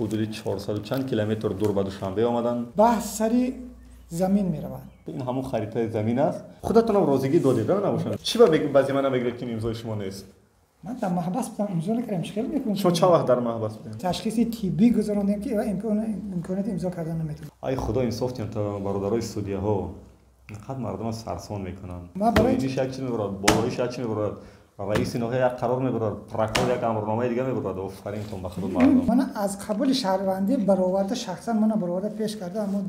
حدود 400 و چند کیلومتر دور به دوشنبه آمدن. بحث سری زمین میروند. این همون خریطه زمین است. خودتونم راضیگی دادید نباشن. چی با بگیم بعضی من بگید که امضای شما نیست. من در محبس بودم امضا نکردم. مشکل میکنم. شما چند وقت در محبس بودین؟ تشخیص طبی گذراندیم که امکانات امضا کردن نمیتونم. ای خدا انصافتون تا برادرای سعودی ها اینقدر مردم سرسان میکنن. ما برای این شک چی میبرد؟ بالایش چی میبرد؟ رئیس ناحیه یک قرار میبرد، پرکور یک امرنامه دیگه میبرد. آفرین تون بخدا مردم. من از قبول شهروندی برآورده شخصا من برآورده پیش کرده اما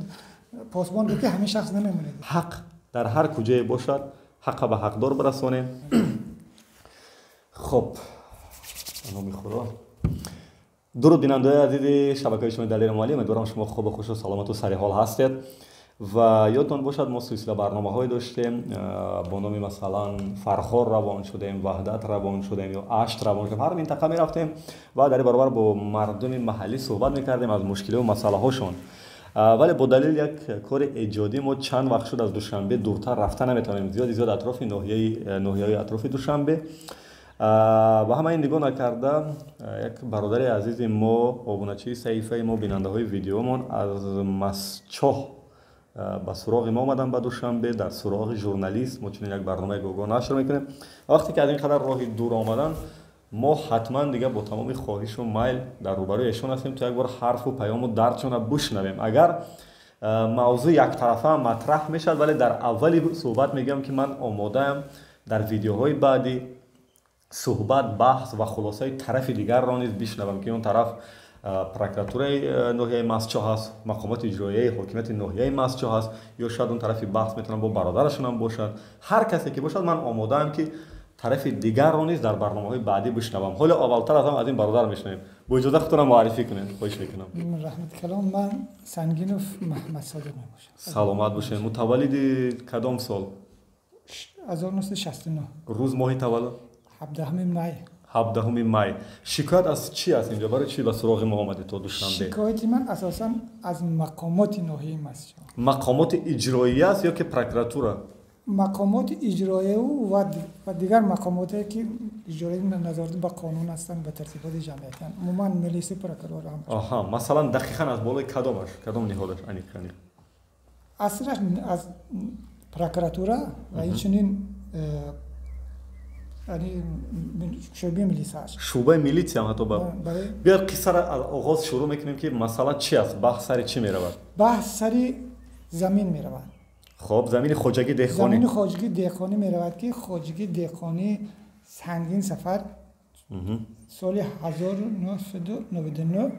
پاسبان گفت که همین شخص نمیمونه. حق در هر کجای باشد حق به حقدار برسانیم. خب انا میخورا درود بیننده عزیز شبکه شما دلیل مالی، امیدوارم شما خوب و خوش و سلامت و سر حال هستید و یادتون باشد ما سلسله برنامه‌های داشتیم با نام مثلا فرخار روان شدیم، وحدت روان شدیم یا اشت روان شدیم. هر منطقه می رفتیم و در برابر با مردم محلی صحبت میکردیم از مشکل و مسئله هاشون. ولی با دلیل یک کار ایجادی ما چند وقت شد از دوشنبه دورتر رفتن نمیتونیم، زیاد اطراف ناحیه اطراف دوشنبه و همه این نگاه نکرده یک برادر عزیز ما آبونچی صحیفه ما بیننده های ویدیومون از مسچاه به سراغ ما آمدن به دوشنبه در سراغ ژورنالیست. ما چنین یک برنامه گوگو نشر میکنیم. وقتی که از این قدر راه دور آمدن ما حتما دیگه با تمام خواهش و میل در روبروی ایشون هستیم تا یک بار حرف و پیام و دردشون بشنویم. اگر موضوع یک طرفه مطرح میشد ولی در اولی صحبت میگم که من آماده ام در ویدیوهای بعدی صحبت بحث و خلاصه طرف دیگر را نیز بشنوم که اون طرف پروکراتوره ناحیه مسچاه هست، مقامات اجرایی حاکمیت ناحیه مسچاه هست، یا شاید اون طرف بحث میتونم با برادرشون هم باشد. هر کسی که باشد من آماده ام که طرف دیگر رو نیز در برنامه‌های بعدی بشنوم. حالا اولتر از این برادر میشنویم. با اجازه خودتون معرفی کنین. خواهش میکنم. رحمت کلام من سنگینوف محمد صادق میباشم. سلامت باشین. متولد کدام سال؟ 1969. روز ماه تولد 17 می. 17 می. شکایت از چی است اینجا؟ برای چی به سراغ ما آمده تا دوشنبه؟ شکایت من اساسا از مقامات ناحیه مسجد. مقامات اجرایی است یا که پروکراتوره؟ مقامات اجرایی و دیگر مقاماتی که اجرایی نظارت به قانون هستند به ترتیبات جمعیتی. عموما ملیس پروکراتور هم. آها، مثلا دقیقاً از بالای کدام نهادش انیکنی؟ اصلا از پروکراتوره و اینچنین یعنی شعبه میلیس هست. شعبه میلیس هم حتی بیا قصه را از آغاز شروع میکنیم که مثلا چی است؟ بحث سر چی میرود؟ بحث سر زمین میرود. خب زمین خواجگی دهقانی. زمین خواجگی دهقانی میرود که خواجگی دهقانی سنگین سفر سال 1999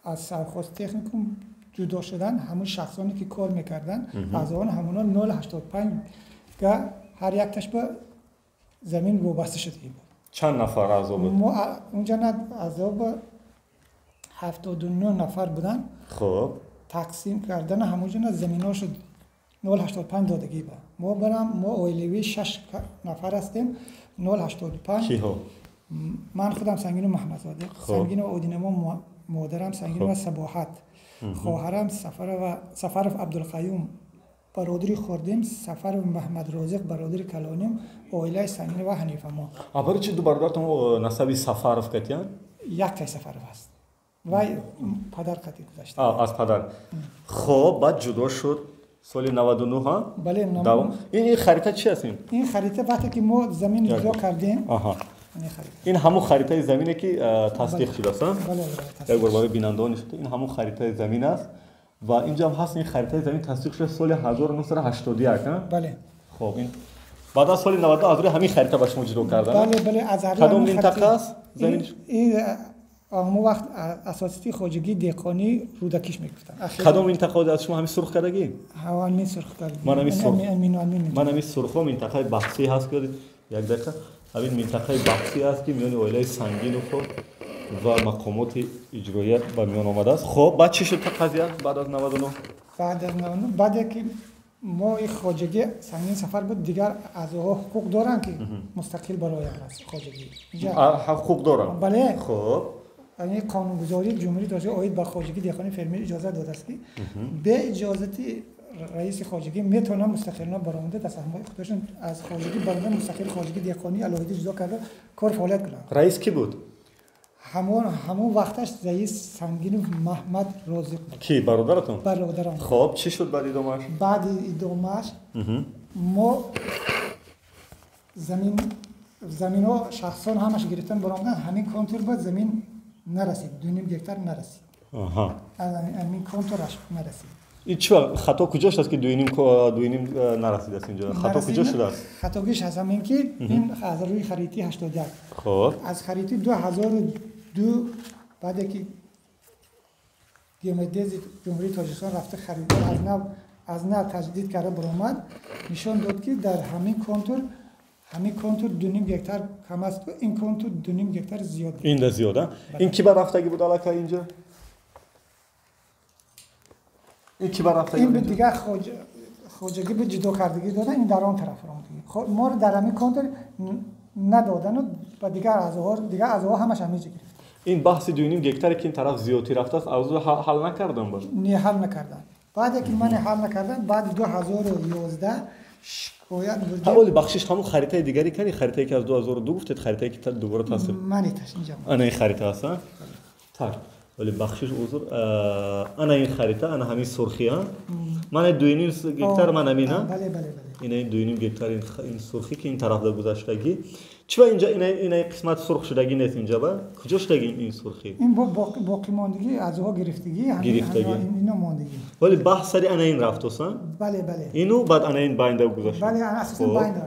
از سرخواست تکنیکوم جدا شدن. همون شخصانی که کار میکردن از آن همونا 085 که هر یک تاش به زمین وابسته شده بود. چند نفر اعضا بود؟ ما اونجا اعضا 79 نفر بودن. خب تقسیم کردن همونجا زمینا شد 085 دادگی بود. ما اویلوی 6 نفر هستیم. 085 کی ها؟ من خودم سنگین و محمد صادق، سنگین و اودینما مادرم سنگین و صباحت، خواهرم سفر عبدالقیوم برادری خوردیم، سفر محمد رازق برادری کلانیم، اویلای سنگین و حنیفه ما. برای چی دو برادرتون نسبی سفرف کردین؟ یک تای سفر هست و پدر قطعی گذاشته. از پدر. خب بعد جدا شد سال 99 ها؟ بله 99. این خریطه چی هست این خریطه وقتی که ما زمین اجرا کردیم. آها. این همون خریطه زمینه که تصدیق شده است. بله. یک بار برای بینندگان نشده این همون خریطه زمین است و اینجا هم هست. این خریطه زمین تصدیق شده سال 1981 ها؟ بله. خب این بعد از سال 92 از روی همین خریطه به شما جدا کردن. بله از هر کدوم منطقه است زمینش؟ این اما وقت اساسی خواجگی دهقانی رودکیش میگفتن. کدوم منطقه از شما همین سرخ کردگی؟ همین سرخ کردگی. من همین سرخ منطقه بحثی هست که یک دقیقه همین منطقه بحثی است که میان اویلای سنگین و مقامات اجرایی به میان آمده است. خب بعد چی شد قضیه بعد از 99؟ بعد که ما این خواجگی سنگین سفر بود دیگر از حقوق دارن که مستقل برای هست خواجگی. حقوق دارن. بله. خب یعنی قانونگذاری جمهوری داشته آید بر خواجگی دهقانی فرمی اجازه داده است که به اجازتی رئیس خواجگی میتونه مستقلانه برآمده تصمیم خودشون از خواجگی برآمده مستقل خواجگی دهقانی علاوه جدا کرده کار فعالیت کنه. رئیس کی بود؟ همون وقتش رئیس سنگین محمد رازق بود. کی برادرتون؟ برادرم. خب چی شد بعد ادامهش؟ بعد ادامهش ما زمین ها شخصان همش گرفتن برآمدن، همین کنتور بود زمین نرسید، 2.5 هکتار نرسید. آها. از همین کنتورش نرسید. این چرا خطا کجاش است که 2.5 نرسید است اینجا؟ خطا کجا شده است؟ خطاگیش هست همین که این از روی خریطی 81. خب از خریطی 2002 بعد که گمدیز جمهوری تاجیکستان رفته خریدار از نو تجدید کرده برآمد، نشان داد که در همین کنتور 2.5 هکتار کم است و این کنتور 2.5 هکتار زیاد بود. این زیاده. این کی بر رفتگی بود علاقه اینجا؟ این کی بر رفتگی این بود؟ به دیگه خوجگی به جدا کردگی دادن، این در آن طرف رفتگی. خب ما رو در همین کنتور ندادن و دیگه اعضاها همش همیشه گرفت. این بحث 2.5 هکتار که این طرف زیادی رفته است از حل نکردن بود. نه حل نکردن. بعد که من حل نکردم بعد 2011 شکایت بود. اولی بخشش همون خریطه دیگری کنی، خریطه‌ای که از 2002 گفتید، خریطه‌ای که دوباره تصویر منی تاش اینجا. انا این خریطه هست. tak ولی بخشش حضور انا این خریطه انا همین سرخیه من 2.5 هکتار من همینه. بله. این 2.5 هکتار این سرخی که این طرف در گذشتگی چرا اینجا این قسمت سرخ شدگی نیست اینجا با کجا شدگی این سرخی؟ این باقی ماندگی از ها گرفتگی اینا ماندگی. ولی بحث سری انا این رفت هستن؟ بله. اینو بعد انا این باینده گذاشت. بله انا اساسا باینده.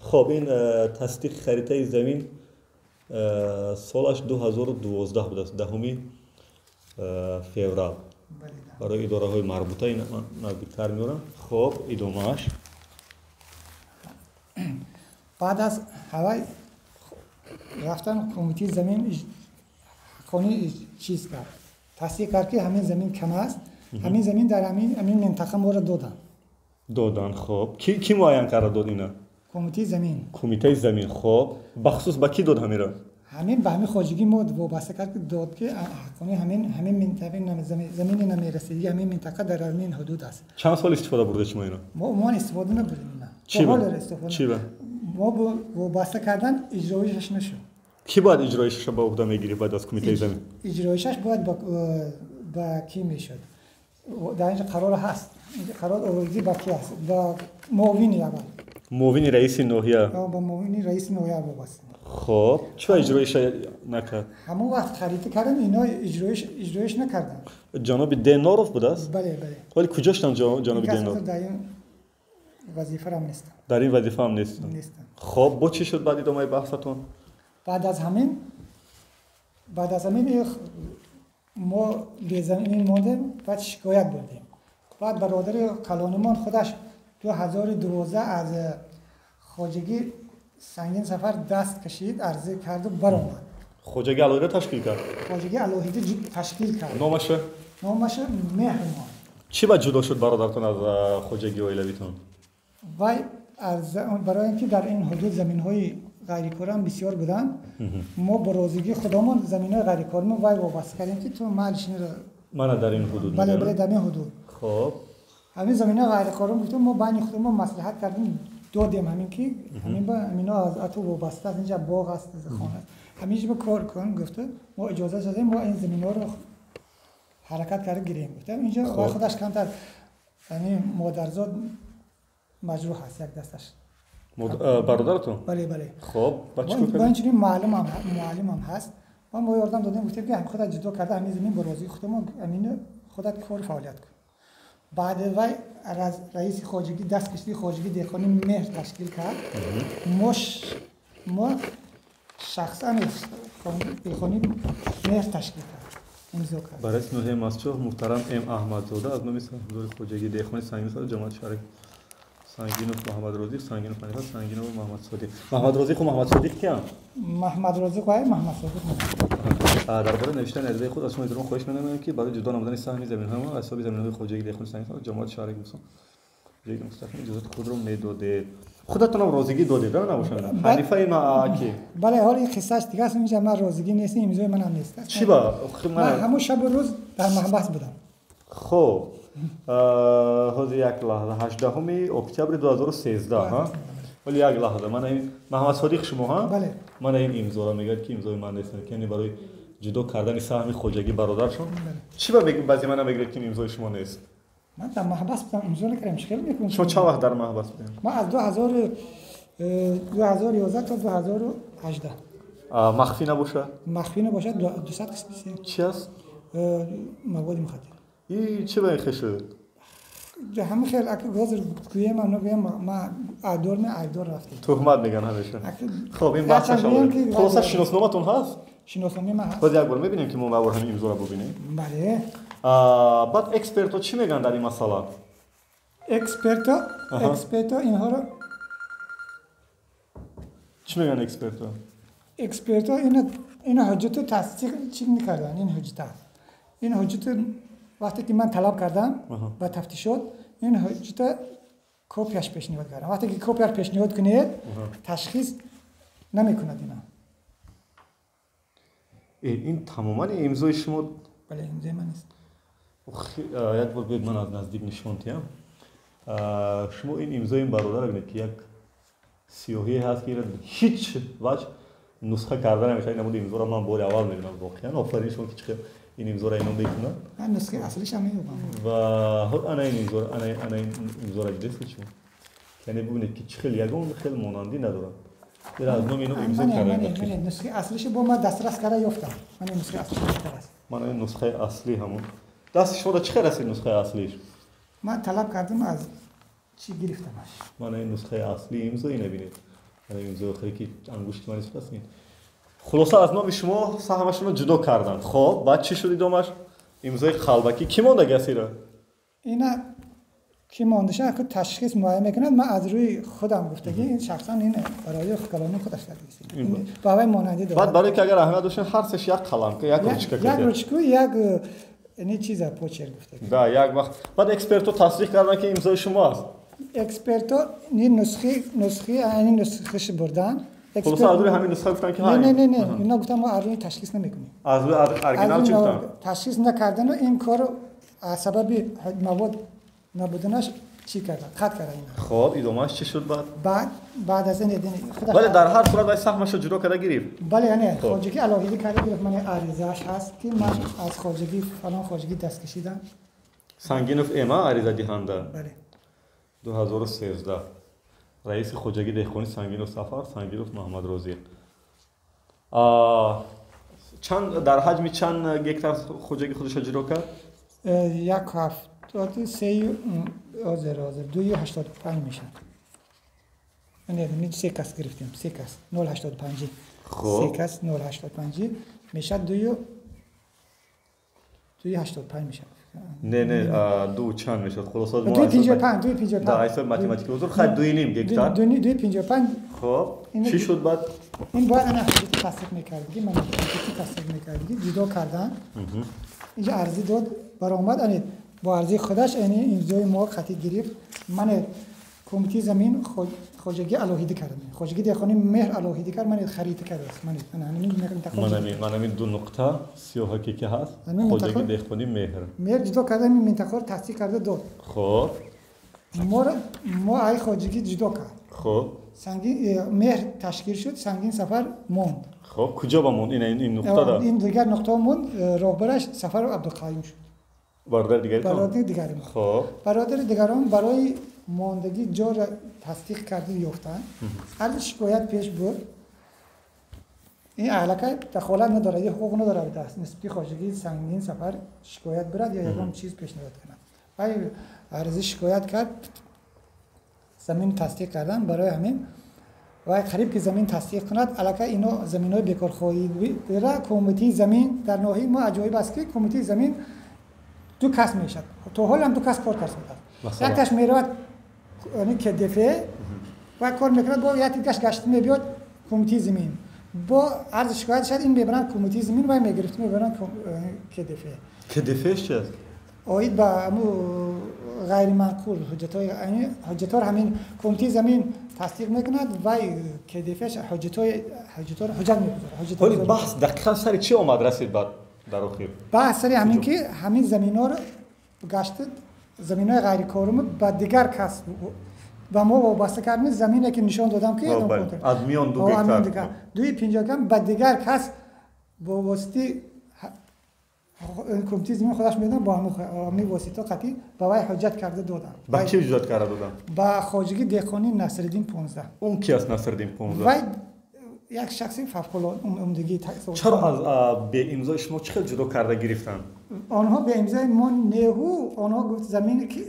خب این تصدیق خریطه زمین سالش 2012 بود است، 10 فوریه. برای اداره های مربوطه این نزدیکتر میارم. خب ادامهش بعد از هوای رفتن کمیته زمین خونی چیز کرد، تصدیق کرد که همین زمین کم است، همین زمین در همین منطقه ما را دادن. خب کی معین کرد داد اینا؟ کمیته زمین. خب بخصوص با کی داد همین را؟ همین به همین خواجگی ما وابسته کرد که داد که همین منطقه زمین نمیرسه، همین منطقه در همین حدود است. چند سال استفاده برده شما اینا؟ ما استفاده نبردیم اینا. چی با؟ ما وابسته کردن اجرایش نشد. کی باید اجرایش به عهده میگیره بعد از کمیته زمین؟ اجرایش باید با کی میشد؟ در اینجا قرار هست. قرار اولی با کی هست؟ با معاونی اول. معاونی رئیس ناحیه. با معاونی رئیس ناحیه وابسته. خب چرا اجرایش نکرد؟ همون وقت خرید کردن اینا اجرایش نکردن. جناب دیناروف بود است؟ بله. ولی کجاشتن جناب دیناروف؟ در این وظیفه هم نیستن. در این وظیفه هم نیستن. خب با چی شد بعد ادامه بحثتون؟ بعد از همین ما به زمین ماندیم، بعد شکایت بردیم. بعد برادر کلانمان خودش 2012 از خواجگی سنگین سفر دست کشید، عرضه کرد و برآمد. خواجگی علاهیده تشکیل کرد. نامش مهرمان. چی بعد جدا شد برادرتون از خواجگی اویلویتون؟ وای برای اینکه در این حدود زمین‌های غیرکارم بسیار بودن، ما با رازیگی خودمون زمین‌های غیرکارم وای وابسته کردیم که تو مالشین رو من در این حدود. بله در این حدود. خب همین زمین‌های غیرکارم گفتم ما بین خودمون مصلحت کردیم دادیم همین که همین با همینا از اتو وابسته است، اینجا باغ است، خانه همیشه با کار کن گفته ما اجازه دادیم ما این زمین‌ها رو حرکت کرده گیریم. گفتم اینجا خودش کمتر یعنی مادرزاد مجروح هست یک دستش. برادرتون؟ بله. خب بچه کو با اینجوری معلم هم هست. ما یاردم دادیم گفتیم که همین خودت جدا کرده همین زمین برازی خودمون همین خودت کار فعالیت کن. بعد وای از رئیس خواجگی دست کشیدی خواجگی دیخانی مهر تشکیل کرد. ما شخصا دیخانی مهر تشکیل کرد. امضا کرد. برای نوحه مسجد محترم ام احمدزاده از نام صاحب خواجگی دیخانی سنگین سال جماعت شریک سنگین و محمد رازق سنگین و فنیفت سنگین و محمد صادق. محمد رازق و محمد صادق کیان؟ محمد رازق و محمد صادق. درباره نوشتن عرضه خود از شما احترام خواهش می‌کنم که برای جدا نمودن سهم زمین‌ها و حساب زمین‌های خواجگی دیخانی سنگین سال جماعت شریک بسون. جای مستقیم اجازه خود رو میداده. خودتون هم رازگی دادید نه نباشه. حنیفه اینا کی؟ بله حالا این قصهش دیگه است، اینجا من رازگی نیستم، امضای منم نیست. چی با؟ من همون شب و روز در محبس بودم. خب حاضر یک لحظه 18 اکتبر 2013 ها ولی یک لحظه من این محمد صادق شما ها بله من این امضا را میگه که امضای من نیست که یعنی برای جدا کردن سهم خواجگی برادرشون چی با میگم بعضی من میگه که امضای شما نیست من در محبس بودم امضا نکردم مشکل میکنم شما چه وقت در محبس بودین ما از 2011 تا 2018 مخفی نباشه مخفی نباشه 200 قسمت چی است مواد مخدر این چه به این خشه همه خیلی اگه گاز گویه من نگویم ما ایدار می ایدار رفتیم تهمت میگن همیشه خب این بحث شما خلاصه شناسنامه‌تون هست شناسنامه ما هست باز یک بار میبینیم که ما همین امضا رو ببینیم بله بعد اکسپرت چی میگن در این مسئله اکسپرت اینها رو چی میگن اکسپرت این حجت تصدیق چی میکردن این حجت وقتی که من طلب کردم و تفتیش شد این حجت کپیش پیشنهاد کردم وقتی که کپی پیشنهاد کنید تشخیص نمیکند این تماما امضای شما بله امضای من است یک بار بید من از نزدیک نشون دهم شما این امضای این برادر ببینید که یک سیاهی هست که هیچ وجه نسخه کردن نمیشه این نمود امضا رو من بار اول میبینم واقعا آفرین شما که چقدر این امضا رو اینا میکنن من نسخه اصلیش هم میگم و انا این امضا رو دست شما یعنی ببینید که چخیل یگان خیلی مانندی نداره در از نوع اینو امضا کردن من نسخه اصلیش با من دسترس کرده یافتم من نسخه اصلیش دسترس من این نسخه اصلی همون دست شما چه خیر است این نسخه اصلیش من طلب کردم از چی گرفتمش من این نسخه اصلی امضایی نبینید من این امضای آخری که انگشت من است این خلاصه از نام شما سهمشون رو جدا کردن خب بعد چی شد ادامش امضای قلبکی کی مونده گسیره اینا کی موندشه که تشخیص معین میکنه من از روی خودم گفتگی این شخصا این برای کلامی خودش کرده این باوی مانندی داره بعد برای که اگر اهمیت داشتن هر سش یک قلم که یک روچکه یک روچکو یک این چیزا پوچر گفتگی دا یک وقت بعد اکسپرتو تصدیق کردن که امضای شما است اکسپرتو این نسخه این نسخهش بردن خلاصه از روی همین نسخه گفتن که نه اینا گفتن ما از روی تشخیص نمیکنیم از روی اورجینال چی گفتن تشخیص نکردن این کارو از سبب مواد نبودنش چی کردن خط کردن اینا خب ادامهش چی شد بعد از این ولی در هر صورت باید سهمش رو جدا کرده گرفت بله یعنی خواجگی علاوه کرده گرفت من عریضه‌اش هست که من از خواجگی فلان خواجگی دست کشیدم سنگینوف اما عریضه دهنده بله 2013 رئیس خواجگی دهقانی سنگینوف سفر سنگینوف محمد رازی چند در حجم چند گکتار خواجگی خودش جدا کرد 285 میشه یعنی 3 کس گرفتیم 3 کس 085 خب 3 کس 085 میشه 285 میشه نه دو چند میشه خلاصه 255 در حساب متمتیک حضور خد 2.5 گکتار 255 خب چی شد بعد این باید انا حجتی تصدیق میکردی من حجتی تصدیق میکردی جدا کردن اینجا ارزی داد برآمد با ارزی خودش یعنی امضای ما خطی گرفت من کمیته زمین خواجگی الوهیدی کردم خواجگی دهقانی مهر الوهیدی کرد من خرید کردم من همین دو نقطه سیاه که هست خواجگی دهقانی مهر جدا کردم این منطقه رو تصدیق کرده داد خب ما ای خواجگی جدا کرد خب سنگین مهر تشکیل شد سنگین سفر موند خب کجا موند این نقطه دا این دیگر نقطه موند راهبرش سفر عبدالقیوم شد برادر دیگری خب برادر دیگران برای ماندگی جا را تصدیق کرده یافتن هر شکایت پیش بود این علاقه دخالت نداره یه حقوق نداره دست نسبتی خواجگی سنگین سفر شکایت برد یا یکم چیز پیشنهاد کنه ولی عرضی شکایت کرد زمین تصدیق کردن برای همین و قریب که زمین تصدیق کند علاقه اینا زمینای بیکارخواهی داره کمیته زمین در ناحیه ما عجایب است که کمیته زمین دو کس میشد تو حال هم دو کس کار کرد یک کس میرود یعنی که دفعه و کار میکند با یک کس گشت میبیاد کمیته زمین با عرض شکایت شد این میبرن کمیته زمین و میگرفت میبرن که دفعه چیه اوید با امو غیر معقول حجت‌ها همین کمیته زمین تصدیق میکند و که دفعه حجت میگذاره ولی بحث دقیقاً سر چی آمد رسید بعد در آخر بحث سر همین که همین زمین‌ها رو گشت زمین‌های غیر کارآمد با دیگر کس و ما وابسته کردن زمینی که نشان دادم که اعلام کنترل از میان 2 هکتار دوی 50 کم به دیگر کس با واسطه کمیته زمین خودش میدن با همین واسطه قطعی با وی حجت کرده دادن. با کی حجت کرده دادن؟ با خواجگی دهقانی نصرالدین 15. اون کی است نصرالدین 15؟ وی یک شخصی فوق‌العاده عمدگی چرا از به امضای شما چه جدا کرده گرفتن؟ آنها به امضای ما نهو آنها گفت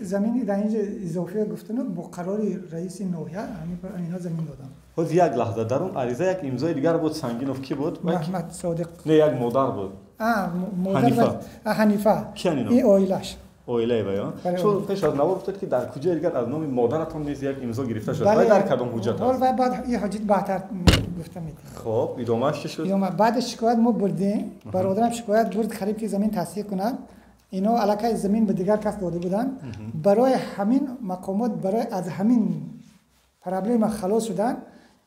زمینی در اینجا اضافه گفتن با قرار رئیس نوحه همین پر اینا زمین دادن. باز یک لحظه در اون عریضه یک امضای دیگر بود سنگینوف کی بود؟ محمد صادق. نه یک مادر بود. مادر حنیفه. کی اینا؟ این اویلش. اویله بیان. چون پیش از نوار افتاد که در کجا دیگر از نام مادرتون نیز یک امضا گرفته شد. ولی در کدام حجت است؟ و بعد این حجت بهتر گفتم میتونم. خب ادامهش چی شد؟ بعد شکایت ما بردیم. برادرم شکایت برد خریب که زمین تصحیح کنند. اینا علاقه زمین به دیگر کس داده بودن. برای همین مقامات برای از همین پرابلم خلاص شدن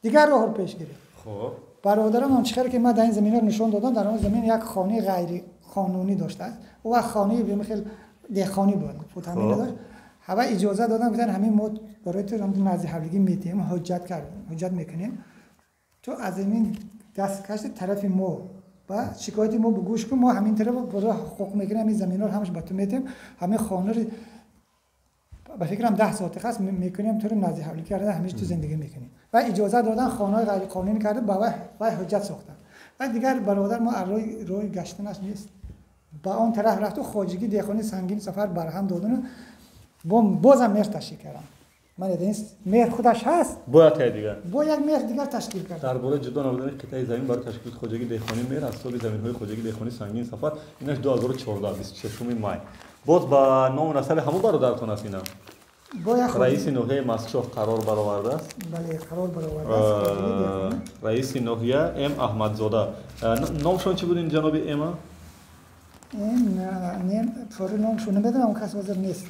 دیگر راه پیش گرفت. خب برادرم هم چیکار که من در این زمین رو نشون دادم در اون زمین یک خانه غیر قانونی داشته است. او خانه به مثل دهخانی بود. فوتامی نداشت. هوا اجازه دادن گفتن همین ما برای تو هم نزد حولیگی میتیم حجت کردیم. حجت میکنیم. تو از زمین دست کشت طرف ما و شکایت ما به گوش کن ما همین طرف برای حقوق میکنیم همین زمین رو همش به تو میتیم همین خانه رو به فکرم 10 ساعت خاص میکنیم تو رو نزد حولی کرده همیشه تو زندگی میکنیم و اجازه دادن خانه غیر قانونی کرده با حجت ساختن و دیگر برادر ما روی گشتنش نیست با اون طرف رفت و خواجگی دهقانی سنگین سفر برهم دادن بازم مهر تشکیل کردم من این مهر خودش هست باید دیگر با یک مهر دیگر تشکیل کرد درباره جدا نبودن قطعه زمین برای تشکیل خواجگی دهقانی مهر از صاحب زمین‌های خواجگی دهقانی سنگین سفر اینش 2014 26 مای باز با نام نسل همون برادرتون است اینا رئیس نوحه مسچوف قرار برآورده است بله قرار برآورده است رئیس نوحه ام احمدزاده نامشون چی بود این جناب ام این فور نامشون نمیدونم اون کس حاضر نیست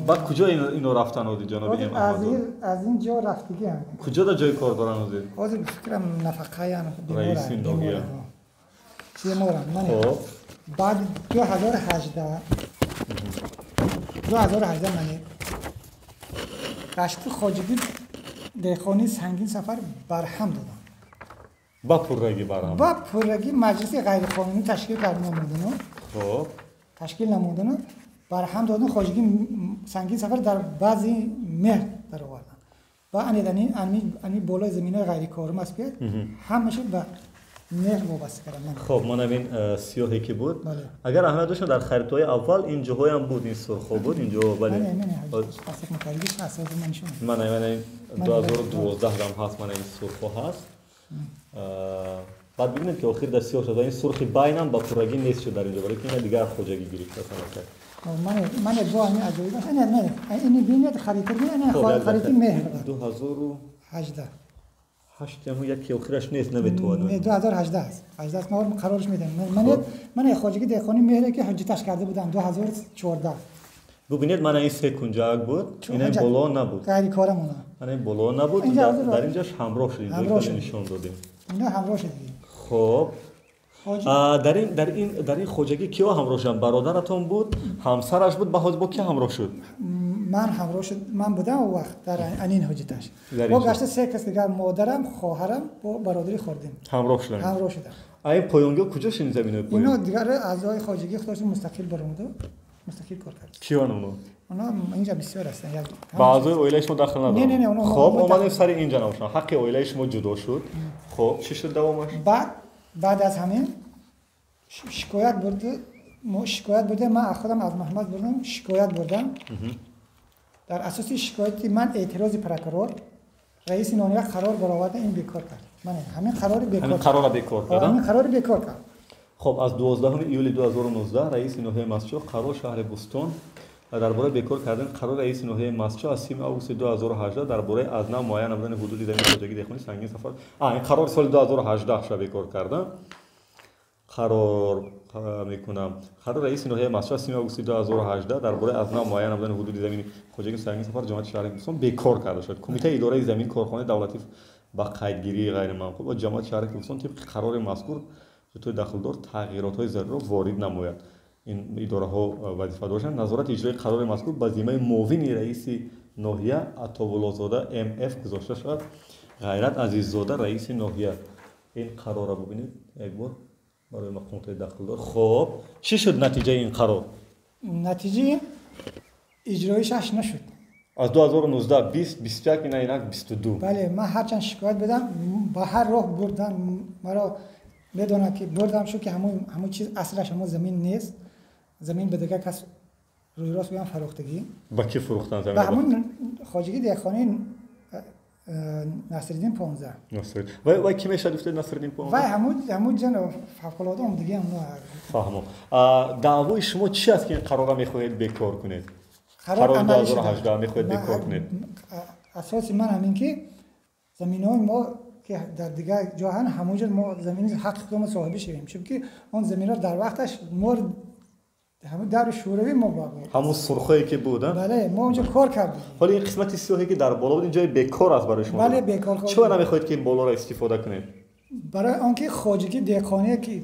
بعد کجا اینو رفتن اودی جناب ام احمدزاده از اینجا رفتگی هم کجا در جای کار دارن اودی حاضر فکرم نفقه یعنی رئیس نوحه چی مورم من بعد 2018 من قشت خواجگی دهقانی سنگین سفر برهم دادم با پررگی برهم با پررگی مجلس غیر قانونی تشکیل کردن نمودن خب تشکیل نمودن برهم دادن خواجگی سنگین سفر در بعضی مهر در آوردن و انی بالای زمینه غیر کارم است بیاد همشه به مهر وابسته کردن خب من این سیاهی که بود بله. اگر احمد داشتن در خریدهای اول این جاهای هم بود این سرخ بود اینجا ولی من اساس مکالمش اساس منشون من 2012 هم هست من این سرخ هست بعد ببینید که آخر در سیاه شده این سرخی باینم با پرگی نیست شد در اینجا ولی که این دیگر خواجگی گرفته کرد من دو همین عجایب است نه اینی ببینید خریدی نه خریدی مهر 2018 8 هم یکی آخرش نیست نمیتونه 2018 است 18 ما قرارش میدم من خواجگی دهقانی مهره که حجتش کرده بودم 2014 ببینید من این سه کنجاک بود این بالا نبود غیر کارمونه من این بالا نبود در اینجاش همراه شدیم نشون دادیم اینا همراه شدیم خب در این خواجگی کیا همراه شدن برادرتون بود همسرش بود با کی همراه شد من همراه شد من بودم اون وقت در این حجتش با گشت سه کس دیگر مادرم خواهرم با برادری خوردیم همراه شدن این پایونگا کجا شین زمینه پایون اینا دیگر اعضای خواجگی خودشون مستقل برآمده مستقل کار کرد کیان اونا اینجا بسیار هستن بعضی اویلش ما داخل ندارن نه اونا خب اومدیم سر اینجا نماشون حق اویلش ما جدا شد خب چی شد دوامش بعد از همین شکایت برده من خودم از محمد بردم شکایت بردم در اساس شکایتی من اعتراض پرقرار رئیس نوحه قرار برآورده این بیکار کرد من همین قرار بیکار کرد خب از 12 ایول 2019 رئیس نوحه مسچو قرار شهر بوستون درباره بیکار کردن قرار رئیس نوحه مسچو از 3 آگوست 2018 درباره از نام معین نمودن حدود زمین خواجگی دهقانی سنگین سفر این قرار سال 2018 شب بیکار کردن قرار میکنم قرار رئیس نوحه مسچو از 3 آگوست 2018 درباره از نام معین نمودن حدود زمین خواجگی سنگین سفر جماعت شهر بوستون بیکار کرده شد کمیته اداره زمین کارخانه دولتی با قیدگیری غیر منقول و جماعت شهر بوستون طبق قرار مذکور تو داخلدار تغییرات‌های ضروری وارد نماید این اداره ها وظیفه داشتن نظارت اجرای قرار مذکور با ذمه معاون رئیس ناحیه عطاالله ام اف گذاشته شد. غیرت عزیززاده رئیس ناحیه. این قرار را ببینید یک بار برای ما قومت داخل دار. خب چی شد نتیجه این قرار؟ نتیجه اجرایش نشد. از 2019 20 21 اینا 22. بله من هرچند شکایت بدم با هر راه بردن مرا بدونه که بردم شو که همون چیز اصلش همون زمین نیست. زمین به دیگه کس روی راست بیان فروختگی. با کی فروختن زمین؟ به همون خواجگی دیخانی نصرالدین 15. نصرالدین. و کی میشه گفته نصرالدین 15؟ و همون جن فوق‌العاده هم دیگه هم فهمم. دعوای شما چی است که این قرار را میخواهید بیکار کنید؟ قرار 2018 میخواهید بیکار کنید. اساس من همین که زمین‌های ما که در دیگه جا هن همونجا ما زمین حق خودمون صاحب شویم، چون که اون زمینا در وقتش ما همون در شوروی ما بود، همون سرخایی که بود. بله ما اونجا کار کردیم. ولی این قسمت سیاهی که در بالا بود اینجا بیکار است برای شما. بله بیکار. چرا نمیخواهید که این بالا را استفاده کنید؟ برای آنکه خواجگی دیخانی که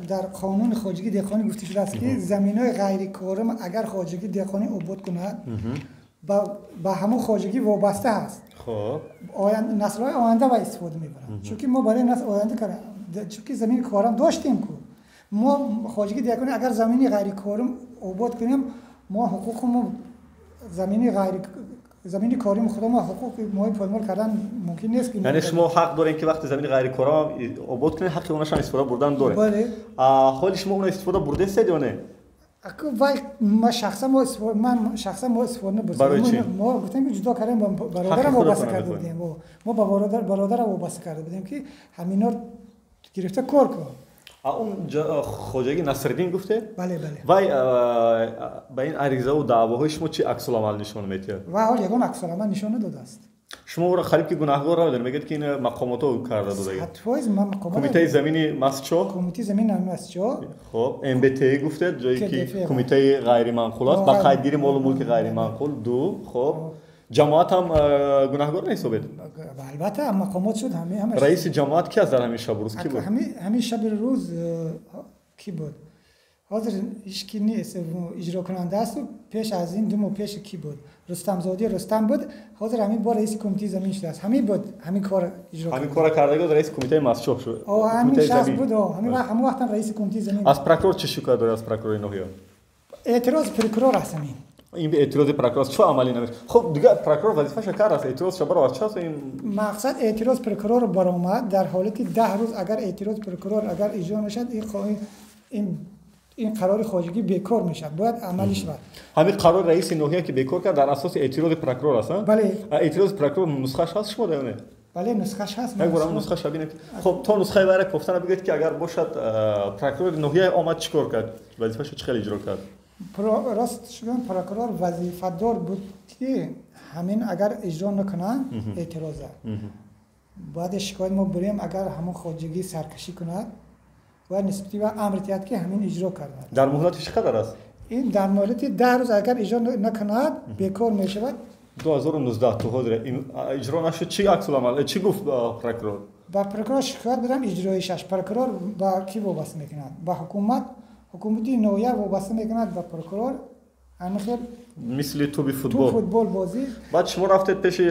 در قانون خواجگی دیخانی گفته شده است که زمین‌های غیر کارم اگر خواجگی دیخانی عبور کند با همون خواجگی وابسته است. خب نسل‌های آینده و استفاده می‌برند. چون که ما برای نسل آینده کردیم، چون که زمین کارم داشتیم که ما خواجگی دیخانی اگر زمینی غیر کارم عبور کنیم ما حقوقمون زمینی کاری خودمون حقوق ما پایمال کردن ممکن نیست که یعنی شما حق دارین که وقتی زمین غیر کاری عبور کنین حق اونش استفاده بردن داره. بله. حالی شما اون استفاده برده استید یا نه؟ من شخصا استفاده نبردم. برای چی؟ ما گفتیم که جدا کردیم برادرم وابسته کرده بودیم. ما با برادرم وابسته کرده بودیم که همینا گرفته کار کنه. اون خواجگی نصرالدین گفته؟ بله بله. وای با این عریضه و دعواهای شما چی عکس العمل نشون میده؟ و حال یگان عکس العمل نشون داده است. شما او را خریب که گناهکار را میدونید میگید که این مقاماتو کرده داده. حتفایز من مقامات کمیته زمینی مسچو؟ کمیته زمین مسچو. خب ام بی تی گفته جایی که کمیته غیر منقولات با قیدگیری مال و ملک غیر منقول دو. خب جماعت هم گناهکار نیست بود. البته مقامات شد همه رئیس جماعت کی از در همین شب روز کی بود؟ همین شب روز کی بود؟ حاضر هیچ کی نیست اجرا کننده است و پیش از این دو پیش کی بود؟ رستم زاده رستم بود. حاضر همین با رئیس کمیته زمین شده است. همین بود همین کار اجرا همین کار کرده بود رئیس کمیته مسچوب شد. همین شخص بود. همین وقت رئیس کمیته زمین. از پروکرور چه شکایت داره از پروکرور ناحیه؟ اعتراض پروکرور است همین. این به اعتراض پروکرور چه عملی نمیشه؟ خب دیگه پروکرور وظیفه‌ش کار است اعتراض شبر و چاست این مقصد اعتراض پروکرور برآمد در حالتی 10 روز اگر اعتراض پروکرور اگر اجرا نشد این قرار خواجگی بیکار میشه باید عملی شود. همین قرار رئیس ناحیه که بیکار کرد در اساس اعتراض پروکرور است. بله اعتراض پروکرور نسخه‌اش هست شما دارید؟ بله نسخه‌اش هست. یک بار نسخه‌اش ببینید. خب تا نسخه برای گفتن بگید که اگر باشد پروکرور ناحیه آمد چیکار کرد؟ وظیفه‌ش چه اجرا کرد؟ راست شدن پروکرور وظیفه دار بود که همین اگر اجرا نکنن اعتراضه بعد شکایت ما بریم اگر همون خواجگی سرکشی کند و نسبتی و امر تحت که همین اجرا کردن. در مهلتش چقدر است؟ این در مهلت 10 روز اگر اجرا نکند بیکار می شود. 2019 تو حاضر اجرا نشد چی عکس العمل چی گفت پروکرور؟ با پروکرور شکایت بدم اجرایش پروکرور با کی وابسته میکند؟ با حکومتی ناحیه وابسته میکند با پروکرور. همین مثل تو به فوتبال بازی. بعد شما رفتید پیش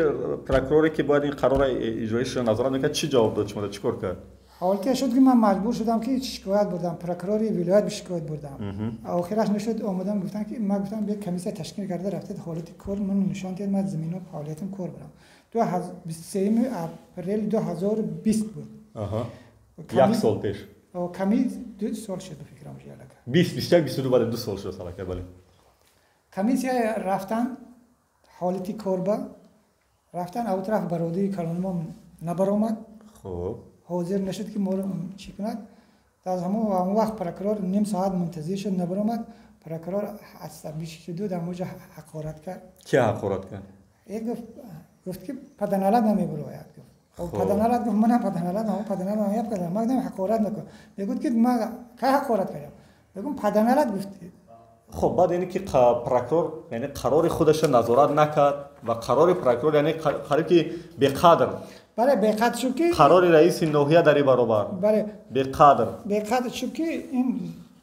پروکروری که باید این قرار اجرایش رو نظارت میکرد چی جواب داد شما چیکار کرد؟ حالت شد که من مجبور شدم که شکایت بردم پروکروری ولایت به شکایت بردم. آخرش نشد اومدم گفتن که من گفتم یک کمیته تشکیل کرده رفتید حالت کار من نشان داد من زمینو فعالیتم کار برم. 23 اپریل 2020 بود. یک سال پیش. کمی 2 سال شد فکرم میشه الان. 20 21 22 بعد 2 سال شد سال که بله. کمیسیون رفتن حالتی کار رفتن او طرف برادری کلان ما نبرآمد. خب حاضر نشد که ما رو چی کند. از همون وقت پروکرور نیم ساعت منتظر شد نبرآمد. پروکرور عصبی شد در موجه حقارت کرد. کی حقارت کرد؟ یک گفت که پدنالت نمیبراید گفت. پدنالت گفت من پدنالت نمیبرم. من گفتم حقارت نکن. میگفت که من کی حقارت کردم؟ میگم پدنالت گفت. خب بعد اینی که پروکرور یعنی قرار خودش نظارت نکرد و قرار پروکرور یعنی قراری که به قدر بله به قدر شو که قرار رئیس ناحیه در برابر بله به قدر شو که این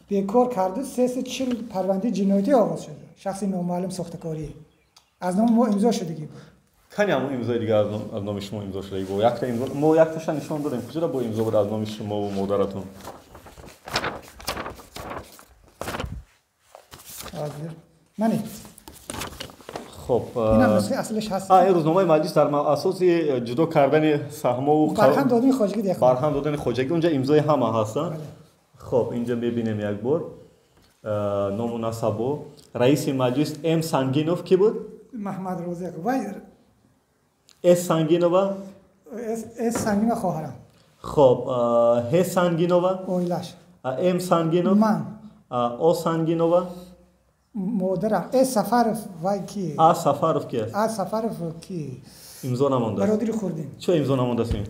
بیکار کرده 340 پرونده جنایتی آغاز شده شخصی نامعلوم ساختکاری از نام ما امضا شدگی بود. کانی هم امضای دیگه از نام شما امضا شده بود. یک تا امضا ما یک تاشون نشون دادیم. کجا با امضا بود از نام شما و مادرتون؟ منی. خب. اینم نسخه اصلش هست. این روزنامه مجلس در اساس جدا کردن سهم و برهم دادن خواجگی دیگه. برهم دادن خواجگی اونجا امضای همه هستن. خب اینجا میبینیم یک بار نام و نسب و رئیس مجلس ام سنگینوف کی بود؟ محمد روزق. وای اس سنگینوف. اس سنگینوف خواهرم. خب ه سنگینوف. اویلاش. ام سنگینوف. من. او سنگینوف. مادرم اس سفرف وای کی؟ سفرف کی است؟ سفرف کی؟ امضا نمونده. برادری خوردیم. چه امضا نمونده است این؟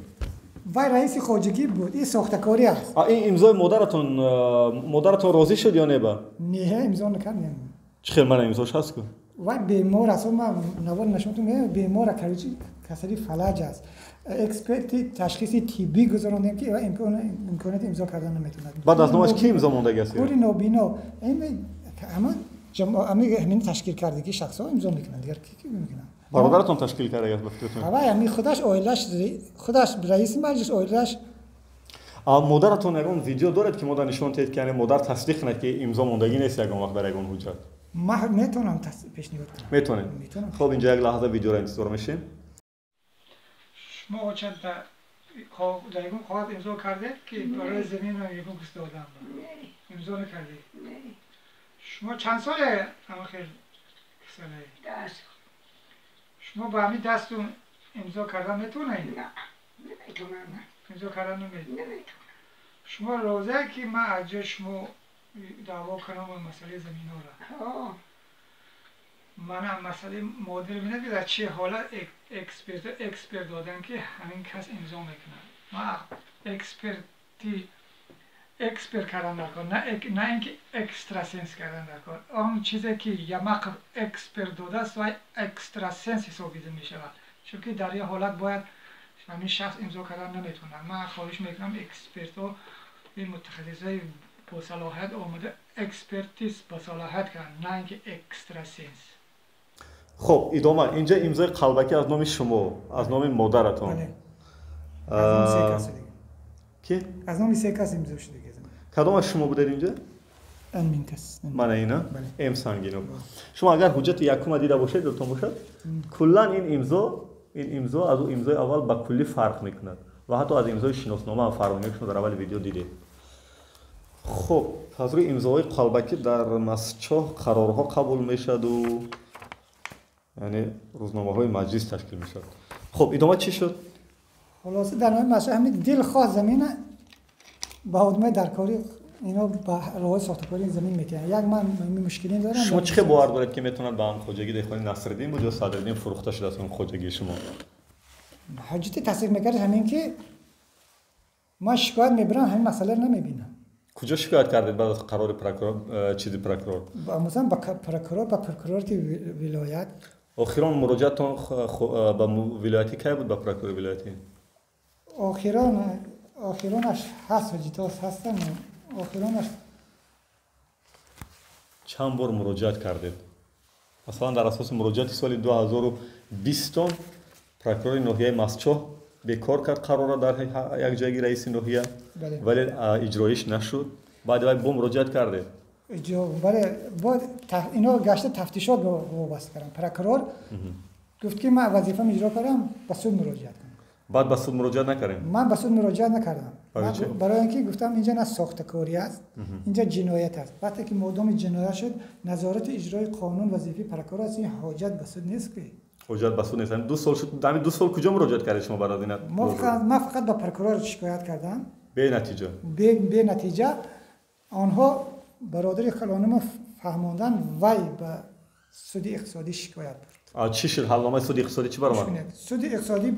وای رئیس خواجگی بود. این ساختکاری است. این امضای مادرتون راضی شد یا نه با؟ نه امضا نکردم. چه من امضاش هست کو؟ وای بیمار است. من نوار نشونتون میگم بیمار کریچی کسری فلج است. اکسپرت تشخیصی طبی گذراندیم که امکانات امضا کردن نمیتونه. بعد از نامش کی امضا مونده است؟ پولی نوبینا. این همین تشکیل کردگی شخصا امضا میکنن دیگر کی میکنن؟ برادرتون تشکیل کرده است بفکرتون؟ وای همین خودش رئیس مجلس اویلش. مادرتون اون ویدیو دارد که مادر نشون داد که مادر تصدیق نکرد که امضا موندگی نیست یگان وقت برای اون حجت. من میتونم پیشنهاد کنم. میتونم. خب اینجا یک لحظه ویدیو را انتظار میشیم. شما چند تا دایگون خواهد امضا کرده که برای زمین رو یکم گسته آدم امضا نکرده. شما چند ساله اما خیلی ساله؟ 10. شما با همین دستون امضا کردن میتونه؟ نه نمیتونم. امضا کردن نمیتونم. شما روزه که من از جای شما دعوا کنم مسئله زمین ها را من هم مسئله مادر بینه که در چه حالا اکسپرت دادن که همین کس امضا میکنه. من اکسپرت کردن در کار نه اینکه اکسترا سنس کردن در کار. آن چیزی که یمق اکسپرت داده است و اکسترا سنس حسابیده می شود چون که در یه حالت باید همین شخص امضا کردن نمیتونه. من خواهش میکنم اکسپرت ها این متخصصای با صلاحیت آمده اکسپرتیز با صلاحیت کردن نه اینکه اکسترا سنس. خب ادامه اینجا امضای قلبکی از نام شما از نام مادرتون. بله. از نام سه کس دیگه. کی؟ از نام سه کس امضا شده دیگه. کدام از شما بودید اینجا؟ امین کس. من اینا؟ ام سنگینوف. شما اگر حجت یکم دیده باشید دلتون باشد کلا این امضا از امضای اول با کلی فرق میکند و حتی از امضای شناسنامه هم فرق میکنه. شما در اول ویدیو دیدید. خب حضور امضای قلبکی در مسچاه قرارها قبول میشد و یعنی روزنامه‌های مجلس تشکیل میشد. خب ادامه چی شد؟ خلاصه در نام مسئله همین دل خواست زمین با حدمه درکاری اینا با راه ساختکاری زمین میکنن. یک من مشکلی دارم. شما چه باور دارید که میتونن با هم خواجگی دهخانی نصرالدین بود یا صدرالدین فروخته شده از اون خواجگی شما؟ حجت تصدیق میکرد همین که ما شکایت میبرم همین مسئله رو نمیبینم. کجا شکایت کردید بعد از قرار پروکورور؟ مثلا با پروکورور ولایت. آخران مراجعتون با ولایتی کی بود با پروکورور ولایتی؟ آخرانش هست وجیتاس هستن. آخرانش چند بار مراجعت کردید؟ مثلا در اساس مراجعت سال 2020 پروکورور ناحیه مسچاه بیکار کرد قرار در یک جایی رئیس ناحیه ولی اجرایش نشد. بعد با مراجعت کرده. ولی بعد اینا گشته تفتیشات وابسته کردن. پروکورور گفت که من وظیفه‌ام اجرا کردم به سود مراجعت کنم. بعد به سود مراجعت نکردیم. من به سود مراجعت نکردم. برای اینکه گفتم اینجا نه ساختکاری است اینجا جنایت است. وقتی که مردم جنایت شد نظارت اجرای قانون وظیفه پروکورور است. این حاجت به سود نیست که حجت بسود نیست. 2 سال شد. همین 2 سال کجا مراجعت کردید شما بعد از این؟ من فقط با پروکورور شکایت کردم. به نتیجه. به نتیجه آنها برادری خانم فهماندن وای به سود اقتصادی شکایت برد. چی شد؟ حلنامه سود اقتصادی چی برآمد؟ سود اقتصادی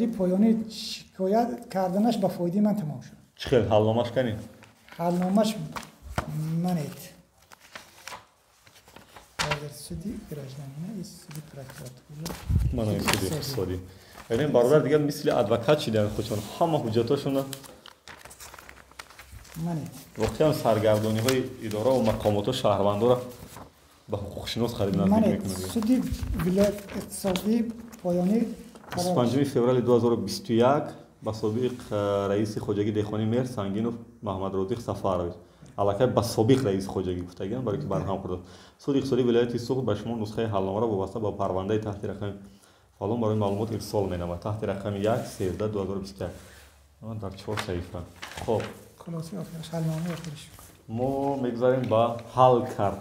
پایانی شکایت کردنش به فایده من تمام شد. چه خیلی حلنامه‌اش کنی؟ حلنامه‌اش منید. سودی گراجنامه سودی پروکوراتور. من سود اقتصادی. یعنی برادر دیگه مثل ادوکات شدن خودشون همه حجتاشون منید. وقتی هم سرگردانی های اداره و مقامات و شهروندان را با حقوقشناس خرید من نزدیک میکنه. سود ولایت اقتصادی پایانی 25 فوریه 2021 با سابق رئیس خوجگی دیخانی مهر سنگینوف محمد رضیق سفارویچ علاقه با سابق رئیس خوجگی گفتگان برای که برهم خورد. سود اقتصادی ولایت سوخت به شما نسخه حلنامه را وابسته با پرونده تحت رقم فلان برای معلومات ارسال می‌نماید تحت رقم 1 13 2021 در 4 صفحه. خب خلاصی آخرش حلنامه آخرش ما میگذاریم با حل کرد.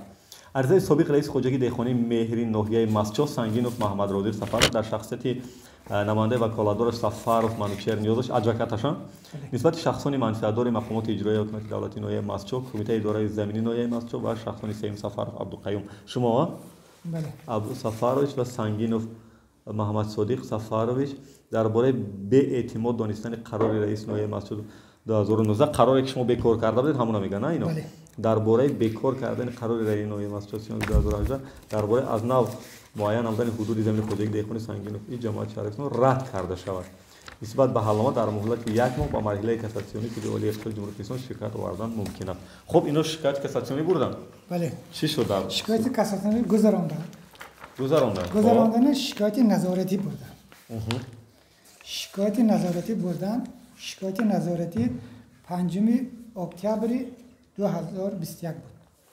عرضه سابق رئیس خوجگی دیخانی مهری ناحیه مسجد سنگینوف محمد رضیق سفارویچ در شخصیت نماینده وکالتدار سفاروف منوچهر نیازش ادوکاتشان نسبت شخصان منفعتدار مقامات اجرایی حکومت دولتی ناحیه مسجد کمیته اداره زمینی ناحیه مسجد و شخصان سیم سفاروف عبدالقیوم شما بله عبد سفارویچ و سنگینوف محمد صادق سفارویچ درباره به اعتماد دانستن قرار رئیس ناحیه مسجد 2019 قراری که شما بیکار کرده بودید همون میگن نه اینا درباره بیکار کردن قرار رئیس ناحیه مسجد 2018 درباره از نو معین آمدن حدود زمین خوجگی دیخانی سنگینوف این جماعت شهرستان رد کرده شود نسبت به حلنامه در مهلت 1 ماه با مرحله کاساسیونی که عالی اقتصاد جمهوری اسلامی شکایت آوردن ممکن است. خب اینا شکایت کاساسیونی بردن. بله. چی شد در شکایت کاساسیونی گذراندن. گذراندن شکایت نظارتی بردن. شکایت نظارتی 5 اکتبر 2021 بود.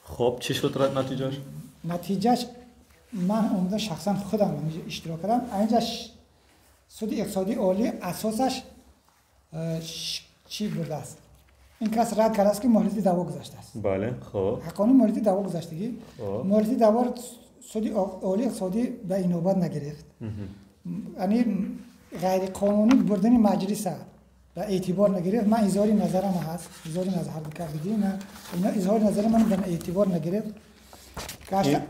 خب چی شد رد نتیجهش؟ نتیجهش من اومدم شخصا خودم اشتراک کردم. اینجا سود اقتصادی عالی اساسش چی بوده است؟ این کس رد کرده است که مهلت دعوا گذاشته است. بله خب. حقانه مهلت دعوا گذاشتگی. مهلت دعوا سود عالی اقتصادی به این نوبت نگرفت. یعنی غیر قانونی بردن مجلس به اعتبار نگرفت. من اظهار نظرم هست. اظهار نظر کردگی نه. اینا اظهار نظر من به اعتبار نگرفت.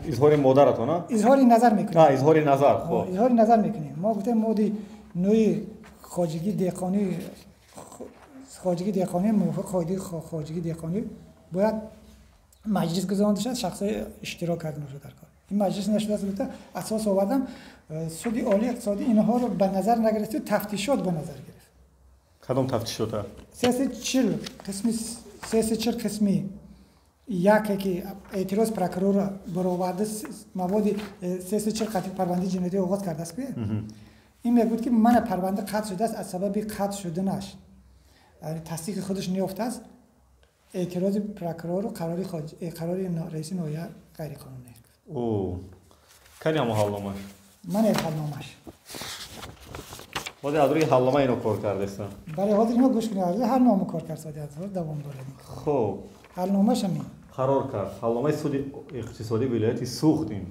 اظهار مادرت نه؟ اظهار نظر میکنیم. اظهار نظر. خب. اظهار نظر میکنیم. ما گفتیم مودی نوع خواجگی دیقانی موافق خواجگی دیقانی باید مجلس گذارنده شد شخصای اشتراک کردن رو در کار. این مجلس نشده است گفته اساس آوردم سود عالی اقتصادی اینها رو به نظر نگرفت تفتیشات به نظر گرفت. کدام تفتیشات؟ 340 قسمی یکی که اعتراض پروکرور برآورده مواد 340 قطعی پرونده جنایی آغاز کرده است. این میگه که من پرونده قطع شده است از سبب قطع شدنش تصدیق خودش نیافته است اعتراض پروکرور و قرار رئیس ناحیه غیر قانونی. او کاری هم حلنامه‌اش من حلنامه‌اش ولی از روی حلنامه اینو کار کرده است. برای حاضر اینو گوش کنید هر نامه کار کرد ساده از دوام داره. خب حلنامه‌اش همین قرار کرد حلنامه سود اقتصادی ولایت سوختیم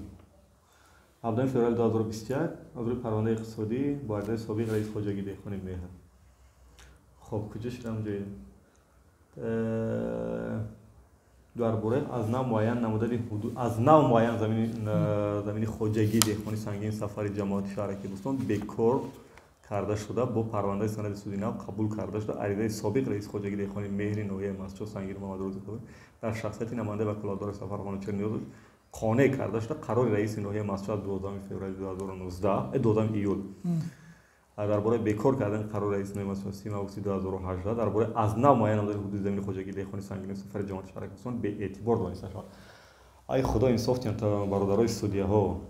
17 فوریه 2021 از روی پرونده اقتصادی با عرضه سابق رئیس خوجگی دیخانی مهر. خب کجا شدم جای درباره از نو معین نمودن حدود از نو معین زمین خوجگی دیخانی سنگین سفر جماعت شهرکی دوستان بیکار کرده شده با پرونده سند سودی نو قبول کرده شده عرضه سابق رئیس خوجگی دیخانی مهر ناحیه مسجد سنگین محمد رضیق در شخصیت نماینده وکالتدار سفر منوچهر نیازش قانع کرده شده قرار رئیس ناحیه مسجد 12 فوریه 2019 12 ایول درباره بیکار کردن قرار رئیس ناحیه مسجد 30 اوت 2018 درباره از نو معین آمدن حدود زمین خوجگی دیخانی سنگین سفر جماعت شهرکستان به اعتبار دانسته شد. ای خدا انصاف تا برادرای سودیه ها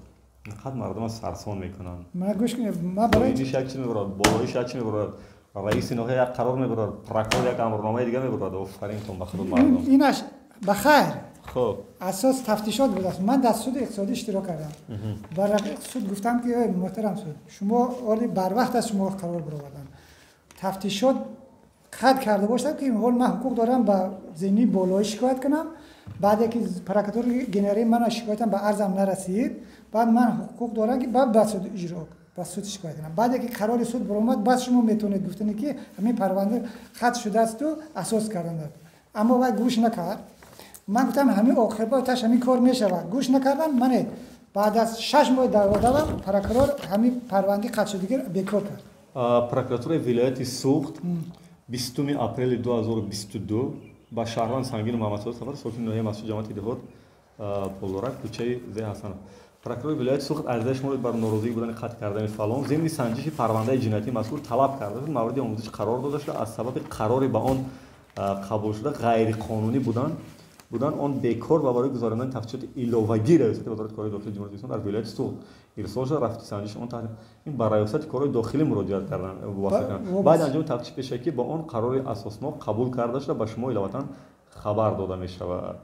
اینقدر مردم سرسان میکنن. ما گوش کنید ما برای این شک چی میبرد بالای شک چی میبرد رئیس ناحیه یک قرار میبرد پروکرور یک امرنامه دیگه میبرد آفرین تون به خود مردم اینش بخیر خب اساس تفتیشات بود است. من در سود اقتصادی اشتراک کردم. برای رقیق سود گفتم که محترم سود شما ولی بر وقت از شما قرار برآوردن تفتیشات خط کرده باشم که این حال من حقوق دارم با زمینی بالای شکایت کنم بعد که پروکرور گنری من شکایتم به عرضم نرسید بعد من حقوق دارم که بعد سود اجرا با سود شکایت کنم بعد که قرار سود برآمد بعد شما میتونید گفتن که همین پرونده خط شده است و اساس کردن اما وای گوش نکرد. من گفتم همین آخرتش همین کار میشود گوش نکردم من بعد از 6 ماه دعوا دادم پروکرور همین پرونده قطع شدگی بیکار کرد. پروکراتور ولایت سوخت 20 اپریل 2022 با شهروند سنگین محمد صادق سفر ساکن ناحیه مسجد جماعت دهات پولورک کوچه زی حسن پروکرور ولایت سوخت عرضش مورد بر ناراضی بودن قطع کردن فلان ضمن سنجش پرونده جنایتی مسئول طلب کرده مورد آموزش قرار داده شده از سبب قرار به آن قبول شده غیر قانونی بودن بودن آن بیکار و برای گزارندن تفتیشات ایلاوگی ریاست وزارت کارهای داخلی جمهوری اسلامی در ولایت سوخت ارسال شد رفتی سنجش آن تحریم این برای ریاست کارهای داخلی مراجعه کردن واسه کردن بعد انجام تفتیش پیشکی با آن قرار اساسنامه قبول کرده شده به شما ایلاوتاً خبر داده می شود.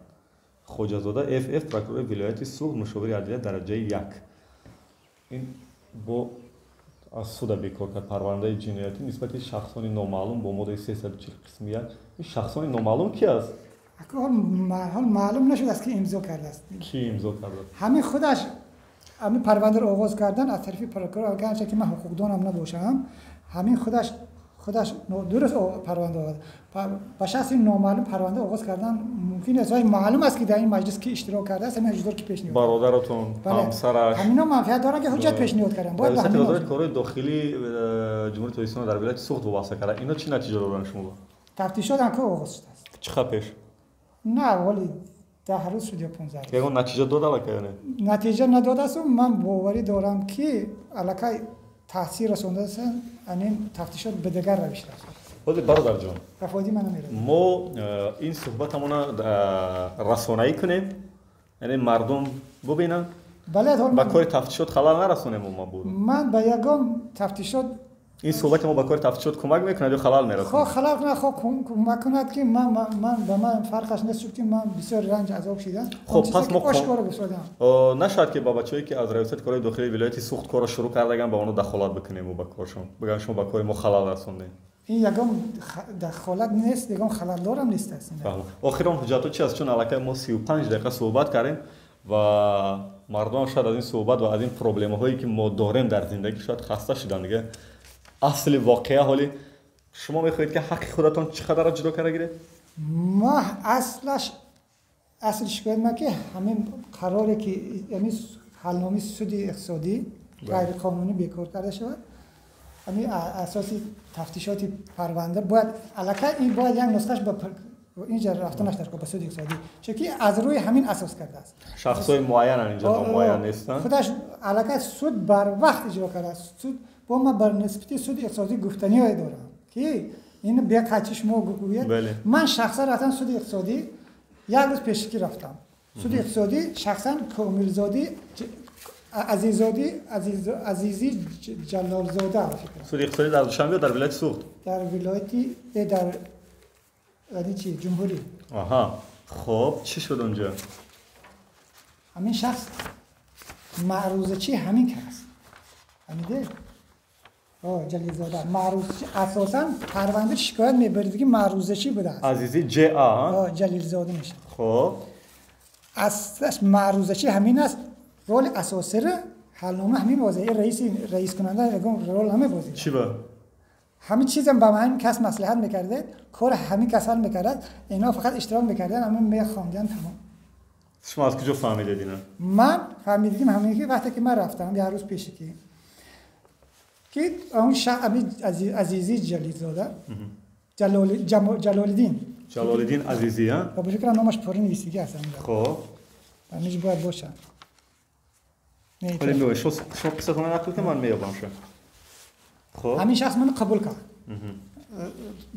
خوجازاده اف اف پرокурور ولایت سوخت مشاور عدلیه درجه 1 این با از سود بیکار کرد پرونده جنایتی نسبت شخصان نامعلوم با ماده 340 قسم 1 این شخصان نامعلوم کی است؟ حال معلوم نشد از کی امضا کرده است. کی امضا کرده؟ همین خودش همین پرونده رو آغاز کردن از طرف پروکورور اگرچه که من حقوقدانم نباشم همین خودش درست پرونده آغاز با شخص نامعلوم پرونده آغاز کردن ممکن است معلوم است که در این مجلس کی اشتراک کرده است همین حضور کی پیشنهاد برادرتون همسرش همینا منفعت دارن که حجت پیشنهاد کردن باید به همین وزارت کارهای داخلی جمهوری اسلامی در ولایت سوخت وابسته کرده اینا چی نتیجه دادن شما تفتیشات هم آغاز شده است چقدر پیش نه ولی 10 روز شد یا 15 روز یگان نتیجه داده که نه نتیجه نداده است من باوری دارم که علاقه تاثیر رسونده است این تفتیشات به دیگر روش است. ولی برادر جان رفاقی من نمیره ما این صحبتمون رسانه‌ای کنیم یعنی مردم ببینن بله با کار تفتیشات خلال نرسونیم ما بود من به یگام تفتیشات این صحبت ما با کار تفتیشات کمک میکنه یا خلال میرسونه خب خلال کنه خب کمک کند که من به من فرقش نیست که من بسیار رنج عذاب شدم خب پس ما اشکار گفتم نشد که با بچه‌ای که از ریاست کارهای داخلی ولایت سوخت کارو شروع کردن با اونو دخالت بکنیم و با کارشون بگن شما با کار ما خلال رسوندین این یگام دخالت نیست یگام خلال دارم نیست است آخرام حجتو چی است چون علاقه ما 35 دقیقه صحبت کردیم و مردم شاید از این صحبت و از این پروبلم هایی که ما داریم در زندگی شاید خسته شدن دیگه اصل واقعه حالی شما میخواهید که حق خودتون چقدر جدا کرده گیره؟ ما اصل شکایت ما که همین قراره که همین حلنامه سود اقتصادی غیر قانونی بیکار کرده شود همین اساسی تفتیشات پرونده باید علاقه این باید یک نسخهش با اینجا رفتنش در به سود اقتصادی چون که از روی همین اساس کرده است شخصای معین اینجا معین نیستن خودش علاقه سود بر وقت اجرا کرده است سود با ما بر نسبت سود اقتصادی گفتنی های دارم که این بیا کچش ما گوید من شخصا رفتم سود اقتصادی یک روز پیشکی رفتم سود اقتصادی شخصا کاملزادی عزیزی جلالزاده سود اقتصادی در دوشنبه در ولایت سوخت در ولایتی در چی جمهوری آها خب چی شد اونجا همین شخص معروضه چی همین کس همیده جلیزاده معروضه اساسا پرونده شکایت میبرید که معروضه چی بوده است عزیزی جی آ جلیزاده میشه خب اساس معروضه چی همین است رول اساسی را حلنامه همین بازی رئیس کننده اگم رول همه بازی چی با همین چیزم با همین کس مصلحت میکرده کار همین کس حل میکرده اینا فقط اشتراک میکردن همین میخواندن تمام شما از کجا فهمیدین من فهمیدم همین که وقتی که من رفتم یه روز پیش که اون عزیزی جلیزاده جلالدین عزیزی ها با بشه کنم نامش پاره نویسیگی هستم خب همیشه باید باشه ولی میگه شما قصه کنه نقل که من میابم شد خب همین شخص من قبول کرد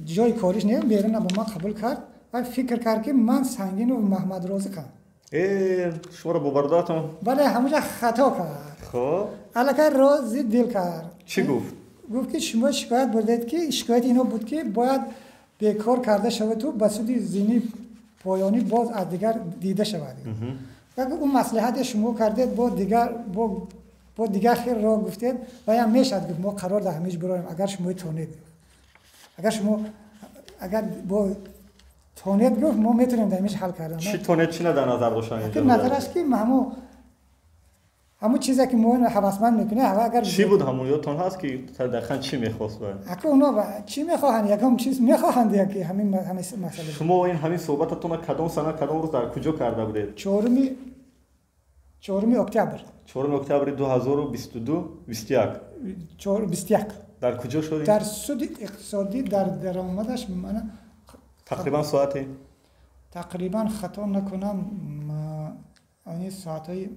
جای کارش نیم بیرون با من قبول کرد و فکر کرد که من سنگین و محمد رازی کنم شما رو ببرداتم بله همونجا خطا کرد خب علاقه رازی دل کرد چی گفت؟ گفت که شما شکایت بردید که شکایت اینا بود که باید بیکار کرده شود تو بسود زینی پایانی باز از دیگر دیده شود و اون مصلحت شما کردید با دیگر خیر را گفتید و یا میشد گفت ما قرار در همیش برایم اگر شما تونید اگر با تونید گفت ما میتونیم در همیش حل کردن چی تونید چی در نظر داشتن اینجا نظر است که همون چیزی که ما هوسمند میکنه اگر چی بود همون یادتون هست که دقیقاً چی میخواست اگه اونا چی میخواهند یکم چیز میخواهند که همین مسئله شما این همین صحبتتون کدام سنه کدام روز در کجا کرده بودید 4 اکتبر 4 اکتبر 2022 21 در کجا شدید در سود اقتصادی در درآمدش من تقریبا ساعتی تقریبا خطا نکنم این ساعتای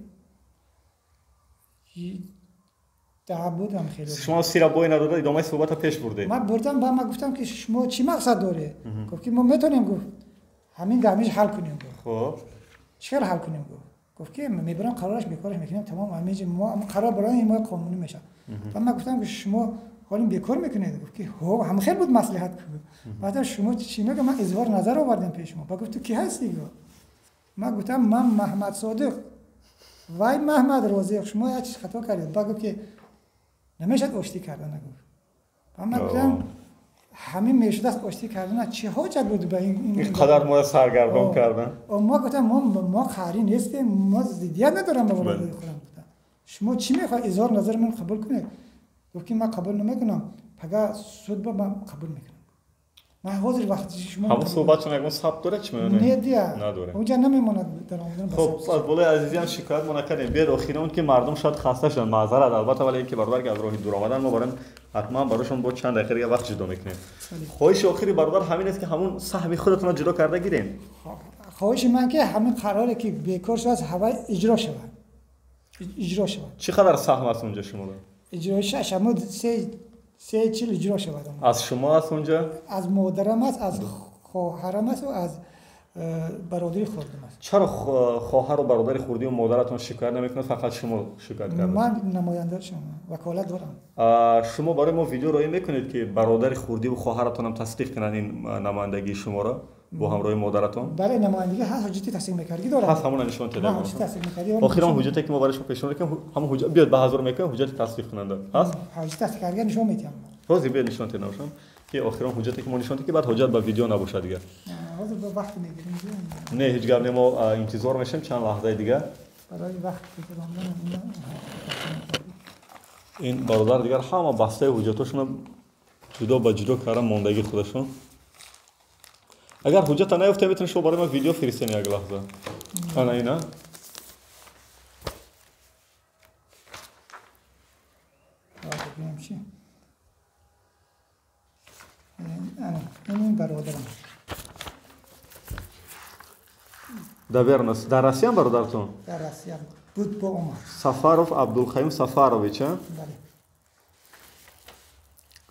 10 بودم خیلی شما سیرا بوی نداده ادامه صحبت پیش برده من بردم با ما گفتم که شما چی مقصد داره گفت که ما میتونیم گفت همین گامیش حل کنیم خب چرا حل کنیم؟ گفت که میبرم قرارش بیکارش میکنیم تمام همه ما قرار برای ما قانونی میشه. و من گفتم که شما حالا بیکار میکنید. گفت که هو هم خیلی بود مصلحت بود. بعد شما چی میگه؟ من اظهار نظر آوردم پیش شما. بعد گفت تو کی هستی؟ من گفتم من محمد صادق وای محمد رازق شما یه چیز خطا کردید. بعد گفت که نمیشه آشتی کردن. نگفت. من گفتم همین میشد است آشتی کردن چه حاجت بود به این قدر ما سرگردان کردن. ما گفتم ما خاری نیستیم، ما ضدیت ندارم با ولادت خودم. گفتم شما چی میخواید اظهار نظر من قبول کنید؟ گفت که من قبول نمیکنم، پگاه سود با من قبول میکنم. من حاضر وقتی شما همون صحبتشون اگه ثبت داره چی میونه؟ نه دیگه نداره. اونجا نمیموند در اون. خب از بالای عزیزان شکایت ما نکنیم. بیاد اخیرا که مردم شاید خسته شدن معذرت البته، ولی اینکه برادر که از راه دور آمدن ما برن حتما براشون با چند دقیقه وقت جدا میکنیم. خواهش آخری برادر همین است که همون سهم خودتون رو جدا کرده گیرین. خواهش من که همین قراره که بیکار شد از هوا اجرا شود. چقدر سهم است اونجا شما رو؟ اجراش شما 340 اجرا شود. از شما است اونجا؟ از مادرم است، از خواهرم است و از برادری خوردم است. چرا خواهر و برادر خوردی و مادرتون شکایت نمیکنه، فقط شما شکایت کردید؟ من نماینده شما وکالت دارم. شما برای ما ویدیو رای میکنید که برادر خوردی و خواهرتون هم تصدیق کنن این نمایندگی شما را با همراه مادرتون؟ بله نمایندگی هست، حجتی تصدیق میکردی داره. هست همون نشون تلگرام. حجتی تصدیق میکردی. آخرام حجتی که ما برای شما پیشنهاد میکنیم همون حجت بیاد به حضور میکنیم حجت تصدیق کننده هست. حجتی تصدیق کردن نشون میدیم. روزی بیاد نشون تلگرام که آخرام حجتی که ما نشون که بعد حجت با ویدیو نباشه دیگه. حاضر به وقت میگیریم. نه هیچ گپ نه، ما انتظار میشیم چند لحظه دیگه. برای وقت بگیرم. این برادر دیگر همه بسته حجتاشون جدا با جدا کردن ماندگی خودشون. اگر حجت نیفته میتونید شما برای ما ویدیو فرستین یک لحظه. انا اینا این برادرم در روسیه هم برادرتون؟ در روسیه بود با عمر. سفاروف عبدالقیوم سفارویچ. بله.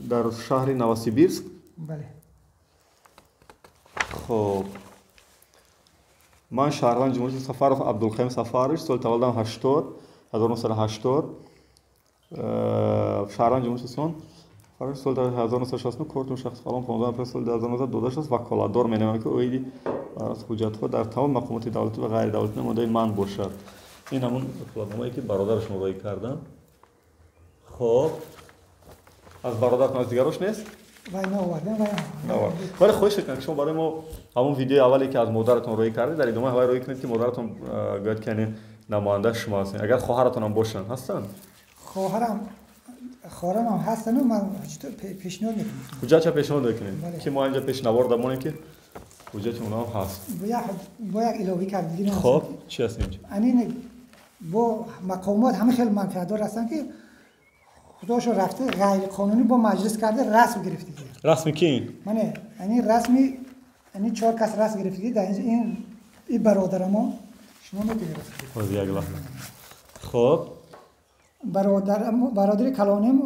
در شهر نوسیبیرسک. بله. خب من شهروند جمهوری سفاروف عبدالقیوم سفارویچ، سال تولدم 80 1980. شهروند جمهوری سال سال 1969 کورتون شخص فعال 15 اپریل سال 2012 است. وکالتدار می‌نماید که اویدی از حجت‌ها در تمام مقامات دولتی و غیر دولتی نماینده من باشد. این همون وکالتنامه‌ای که برادرشون رای کردن. خب از برادرتون از دیگرش نیست؟ وای نه آوردم ولی خواهش می‌کنم شما برای ما همون ویدیو اولی که از مادرتون رای کردید در ادامه رای کنید که مادرتون گفت که نماینده شما هستین. اگر خواهرتون هم باشن هستن؟ خواهرم هم هستن و من پیشنهاد میکنم. حجت چه پیشنهاد میکنید؟ که ما اینجا پیشنهاد که حجت اونا هم هست. با یک الهی کردگی. خب چی هست اینجا؟ یعنی با مقامات همه خیلی منفعتدار هستن که خداشو رفته غیر قانونی با مجلس کرده رسم گرفته. رسمی کی؟ منه یعنی رسمی یعنی 4 کس رسم گرفته در این برادرم شما میتونید باز یک لحظه. خب برادر کلانم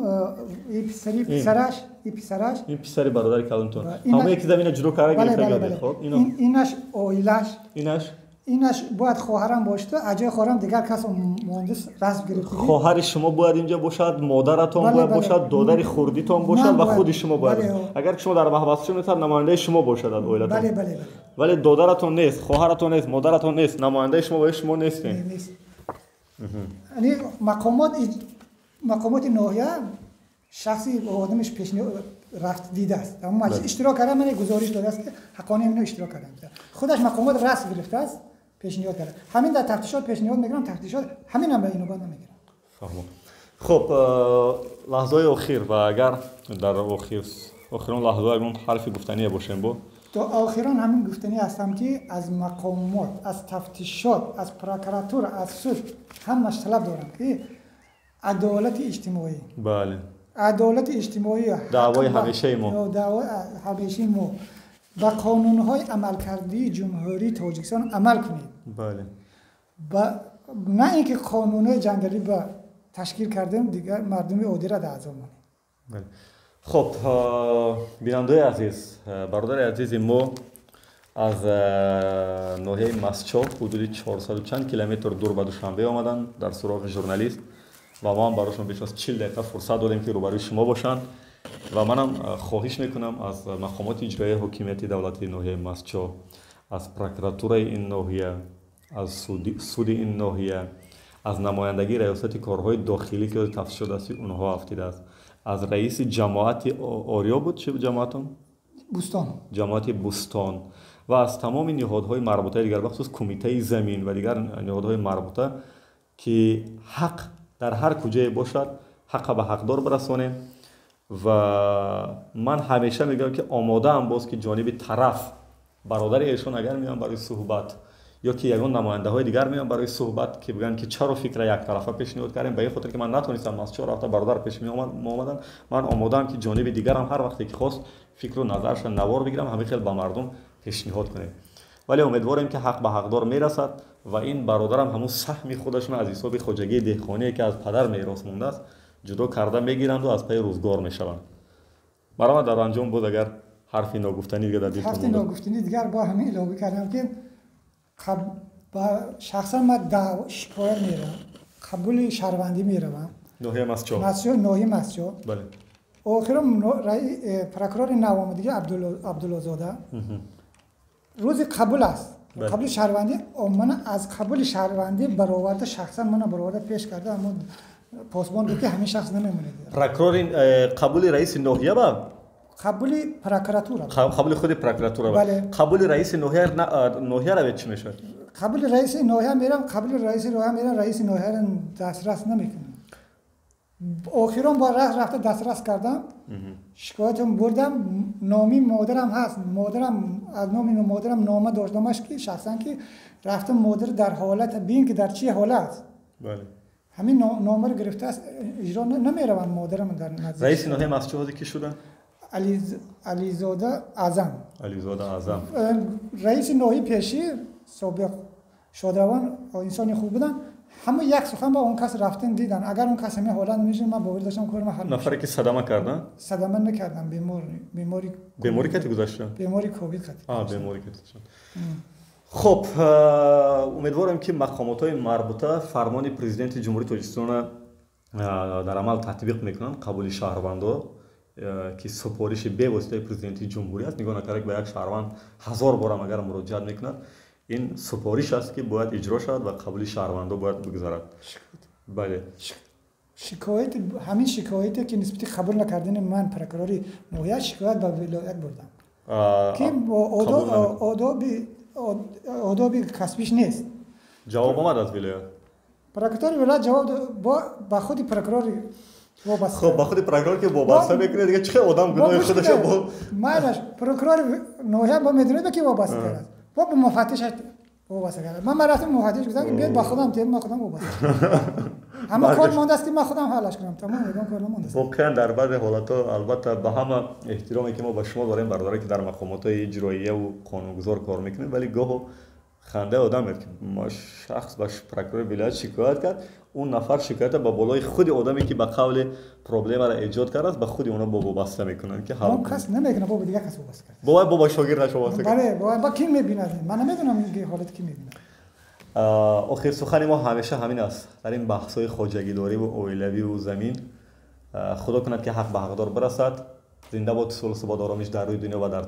این پسرش برادر کلانتون همه یکی زمینه جلو کاره گرفته. خب اینش اویلش اینش باید خواهرم باشه، اجای خواهرم دیگر کس مهندس رسم گرفته. خواهر شما باید اینجا باشد، مادرتون باید باشد، دادر خوردیتون باشد و خود شما باید. اگر شما در محبس شما نیست نماینده شما باشد از اویلتون. بله. ولی دادرتون نیست، خواهرتون نیست، مادرتون نیست، نماینده شما و شما نیستین. نیست. یعنی مقامات ناحیه شخصی آدمش پیشنهاد رفت دیده است. اما مجلس اشتراک کرده، من گزارش داده است که حقانی اینو اشتراک کرده. خودش مقامات رسم گرفته است، پیشنهاد کرده. همین در تفتیشات پیشنهاد میگیرم، تفتیشات همین هم به اینو باید نمیگیرم. فهمم. خب لحظه اخیر و اگر در اخرون لحظه اون حرفی گفتنی باشیم با تا آخران همین گفتنی هستم که از مقامات، از تفتیشات، از پروکراتور، از سود همش طلب دارم که عدالت اجتماعی. بله. عدالت اجتماعی دعوای همیشه ما و قانون‌های عملکردی جمهوری تاجیکستان عمل کنید. بله. نه اینکه قانون جنگلی با تشکیل کردیم دیگر مردم عادی را در اعضا مانیم. بله. خب بیننده عزیز، برادر عزیز ما از ناحیه مسچو حدود 400 چند کیلومتر دور به دوشنبه آمدن در سراغ ژورنالیست و ما هم براشون بیش از 40 دقیقه فرصت دادیم که روبروی شما باشن و منم خواهش میکنم از مقامات اجرایی حکومت دولتی ناحیه مسچو، از پروکراتورای این ناحیه، از سود این ناحیه، از نمایندگی ریاست کارهای داخلی که تفسیر شده است اونها افتیده است، از رئیس جماعت آریا بود چه جماعتون؟ بوستان، جماعت بوستان و از تمام نهادهای مربوطه دیگر بخصوص کمیته زمین و دیگر نهادهای مربوطه که حق در هر کجای باشد حق به حقدار برسانه و من همیشه میگم که آماده ام باز که جانب طرف برادر ایشون اگر میان برای صحبت یا که یگان نماینده های دیگر میان برای صحبت که بگن که چرا فکر یک طرفه پیشنهاد کردیم به این خاطر که من نتونستم از چهار هفته برادر پیش می اومدن من آماده ام که جانب دیگر هم هر وقتی که خواست فکر و نظرش نوار بگیرم همه خیلی به مردم پیشنهاد کنیم ولی امیدواریم که حق به حقدار میرسد و این برادرم همون سهم خودشون از حساب خواجگی دهقانی که از پدر میراث مونده است جدا کرده میگیرند و از پای روزگار میشوند. برام در انجام بود اگر حرفی ناگفتنی دیگه در دل حرفی ناگفتنی دیگر با همین اضافه کردم که شخصا من شکایت میرم قبول شهروندی میرم ناحیه مسچو ناحیه مسچو بله آخرم پروکرور نوام دیگه عبدالزاده روز قبول است قبول شهروندی من از قبول شهروندی برآورده شخصا من برآورده پیش کرده اما پاسبان گفت که همین شخص نمیمونه پروکرور قبول رئیس ناحیه با قبول پروکراتور قبول خود پروکراتور بله قبول رئیس ناحیه را چی میشه قبول رئیس ناحیه میرم قبول رئیس ناحیه میرم رئیس ناحیه را دسترس نمیکنه آخرام با رفته دسترس کردم شکایتم بردم نامی مادرم هست مادرم از نام مادرم نامه داشتمش که شخصا که رفتم مادر در حالت بین که در چی حالت بله همین نامه رو گرفته است اجرا نمیروم مادرم در نزدیک رئیس ناحیه مسجد کی شدن علیزاده اعظم رئیس ناحیه پیشی سابق شادروان انسانی خوب بودن همه یک سخن با اون کس رفتن دیدن اگر اون کس همین حالت میشه من باور داشتم کارم حل نفری که صدمه کردن صدمه نکردم بیماری که گذاشتن بیماری کووید بیماری که گذاشتن خب امیدوارم که مقامات مربوطه فرمان پرزیدنت جمهوری تاجیکستان در عمل تطبیق میکنن قبول شهروندان که سفارش به واسطه پرزیدنت جمهوری است نگاه نکرده به یک شهروند 1000 بار هم اگر مراجعت میکند این سفارش است که باید اجرا شود و قبول شهروندان باید بگذارد. بله شکایت همین شکایتی که نسبت قبول نکردن من پروکروری ناحیه شکایت به ولایت بردم که آداب کسبیش نیست جواب آمد از ولایت پروکرور ولایت جواب با خود پروکروری وابسته خب با خود پروکرور که وابسته میکنه دیگه چه آدم گناه خودش با مالش پروکرور ناحیه با میدونه به کی وابسته است با مفتش وابسته کرد من رفتم مفتش گفتم که بیاد با خودم تیم ما خودم وابسته همه کار مونده است که من خودم حلش کنم تمام میگم کار مونده است واقعا در بعض حالات البته به همه احترامی که ما به شما داریم برادرایی که در مقامات اجراییه و قانونگذار کار میکنیم ولی گاهو خنده آدم میاد که ما شخص باش پروکرور ولایت شکایت کرد اون نفر شکایت با بالای خود آدمی که به قول پرابلم را ایجاد کرده است به خود اونا وابسته میکنن که اون کس نمیکنه با دیگه کس وابسته کرد با شاگردش وابسته کرد بله با کی میبیند من نمیدونم این حالت کی میبینه آخر سخن ما همیشه همین است در این بحث‌های خواجگی داری و اولوی و زمین خدا کند که حق به حقدار برسد زنده باد صلح و آرامش در روی دنیا و در